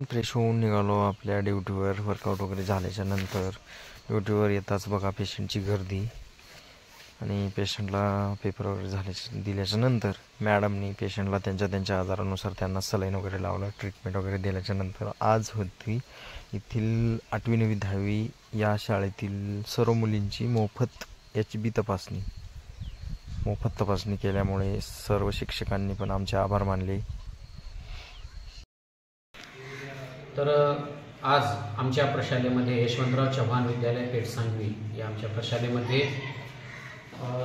Fresh होऊन निघालो आपल्या ड्युटीवर. वर्कआउट वगैरे झाल्याच्या नंतर ड्युटीवर येताच बघा पेशंटची गर्दी. आणि पेशंटला पेपर वगैरे दिल्याच्या नंतर मॅडमनी पेशंटला त्यांच्या आजारानुसार त्यांना सलाईन वगैरे लावलं. ट्रीटमेंट वगैरे दिल्याच्या नंतर आज होती येथील 8वी 9वी 10वी या शाळेतील सर्व मुलींची मोफत HB तपासणी केल्यामुळे सर्व शिक्षकांनी पण आमचे आभार मानले. तर आज आमच्या प्रशालेमध्ये यशवंतराव चव्हाण विद्यालय पेठ सांगवी या आमच्या प्रशालेमध्ये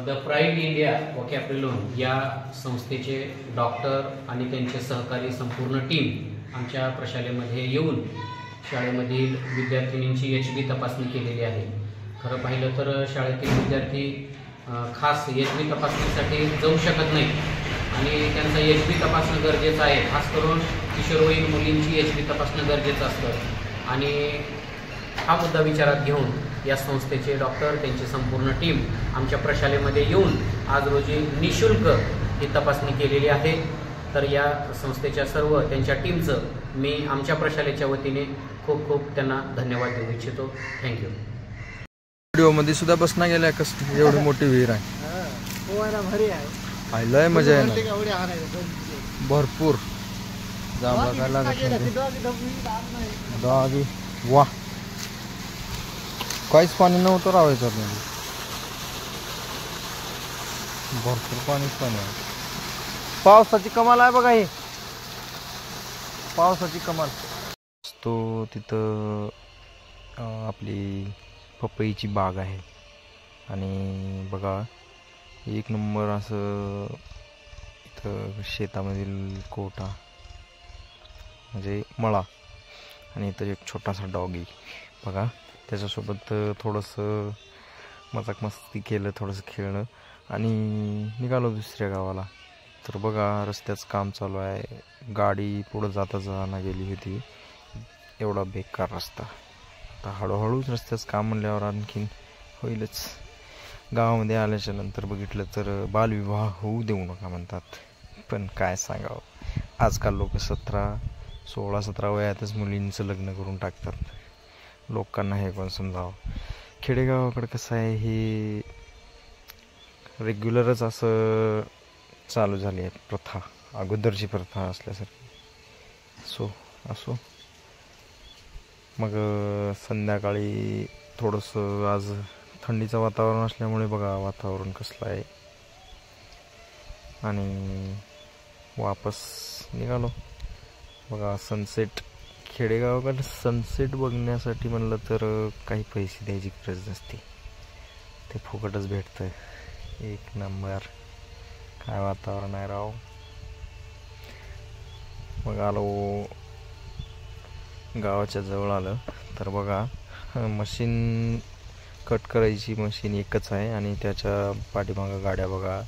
द प्राईड इंडिया वोकॅब्युलरी या संस्थेचे डॉक्टर आणि त्यांचे सहकारी संपूर्ण टीम आमच्या प्रशालेमध्ये येऊन शाळेमधील विद्यार्थिनींची HB तपासणी केलेली आहे. खरं पाहिलं तर शाळेतील विद्यार्थी खास HB तपासणीसाठी जाऊ शकत नाही आणि त्यांचा HB तपासणं गरजेचं आहे. खास करून किशोरवयीन मुलींची HB तपासणं गरजेचं असतं आणि हा मुद्दा विचारात घेऊन या संस्थेचे डॉक्टर त्यांची संपूर्ण टीम आमच्या प्रशालेमध्ये येऊन आज रोजी निःशुल्क ही तपासणी केलेली आहे. तर या संस्थेच्या सर्व त्यांच्या टीमचं मी आमच्या प्रशालेच्या वतीने खूप खूप त्यांना धन्यवाद देऊ इच्छितो. थँक्यू. व्हिडिओमध्ये सुद्धा बसना गेल्या कसं एवढी मोठी विहीर आहे. लय मजा आहे भरपूर वा काहीच पाणी नव्हतं राहायचं. भरपूर पाणी आहे. पावसाची कमाल आहे बघा. ही पावसाची कमाल तो तिथं आपली पपईची बाग आहे आणि बघा एक नंबर असं इथं शेतामधील कोटा म्हणजे मळा आणि इथं एक छोटासा डॉगी बघा. त्याच्यासोबत थोडंसं मजाक मस्ती केलं, थोडंसं खेळणं आणि निघालो दुसऱ्या गावाला. तर बघा रस्त्याचं काम चालू आहे. गाडी पुढं जाता गेली होती. एवढा बेकार रस्ता. आता हळूहळूच रस्त्याचं काम म्हणल्यावर आणखीन होईलच. गावामध्ये आल्याच्या नंतर बघितलं तर बालविवाह होऊ देऊ नका म्हणतात. पण काय सांगावं, आजकाल लोक 16-17 वयातच मुलींचं लग्न करून टाकतात. लोकांना हे कोण समजावं. खेडेगावाकडे कसं आहे हे रेग्युलरच असं चालू झाली आहे प्रथा, अगोदरची प्रथा असल्यासारखी. असो मग संध्याकाळी थोडंसं आज थंडीचं वातावरण असल्यामुळे बघा वातावरण कसलं आहे आणि वापस निघालो. बघा सनसेट. खेडेगावाकडे सनसेट बघण्यासाठी म्हणलं तर काही पैसे द्यायची गरज नसते, ते फुकटच भेटतं. एक नंबर काय वातावरण आहे राव. मग आलो गावाच्या जवळ आलं तर बघा मशीन कट करायची मशीन एकच आहे आणि त्याच्या पाठीमागं गाड्या बघा.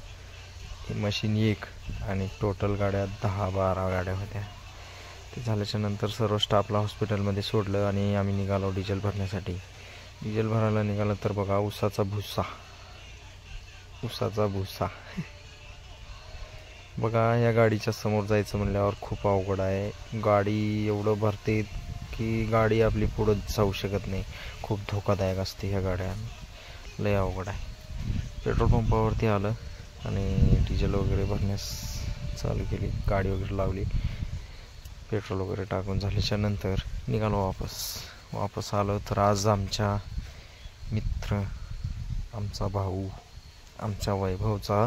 ही मशीन एक आणि टोटल गाड्या 10-12 गाड्या होत्या. ते झाल्याच्या नंतर सर्व स्टाफला हॉस्पिटलमध्ये सोडलं आणि आम्ही निघालो डिझेल भरण्यासाठी. डिझेल भरायला निघालं तर बघा उसाचा भुसा बघा. या गाडीच्या समोर जायचं म्हणल्यावर खूप अवघड आहे. गाडी एवढं भरते की गाडी आपली पुढं जाऊ शकत नाही. खूप धोकादायक असते ह्या गाड्या, लय अवघड आहे. पेट्रोल पंपावरती आलं आणि डिझेल वगैरे भरण्यास चालू केली. गाडी वगैरे लावली. पेट्रोल वगैरे टाकून झाल्याच्या नंतर निघालो वापस आलो. तर आज आमच्या मित्र, आमचा भाऊ, आमच्या वैभवचा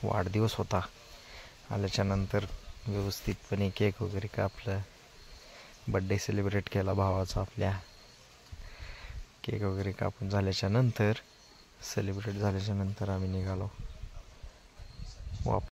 वाढदिवस होता. आल्याच्या नंतर व्यवस्थितपणे केक वगैरे कापलं, बड्डे सेलिब्रेट केला भावाचा आपल्या. केक वगैरे कापून झाल्याच्या नंतर सेलिब्रेट झाल्याच्या नंतर आम्ही निघालो वापस.